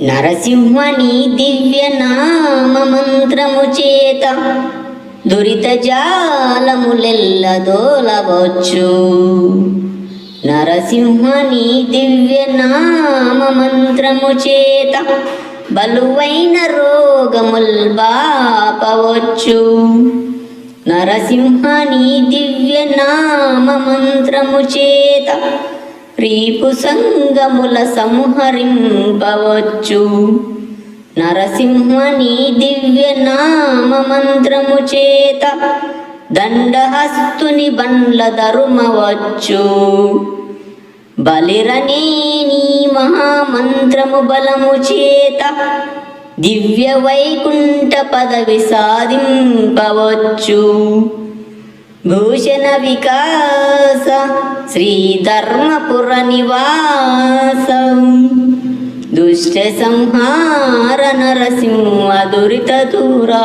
నరసింహని దివ్య నామ మంత్రము చేత దురిత జాలములెల్ల దోలవచ్చు. నరసింహని దివ్య నామ మంత్రము చేత బలువైన రోగముల్ బాపవచ్చు. నరసింహని దివ్య నామ మంత్రము చేత రీపు సంగముల సంహరింపవచ్చు. నరసింహని దివ్య నామ మంత్రము చేత దండహస్తుని బండ్ల ధరుమవచ్చు. బలిరనేని మహామంత్రము బలము చేత దివ్య వైకుంఠ పదవి సాధింపవచ్చు. భూషణ వికాస శ్రీధర్మపుర నివాస దుష్ట సంహార నరసింహ దురిత దూరా.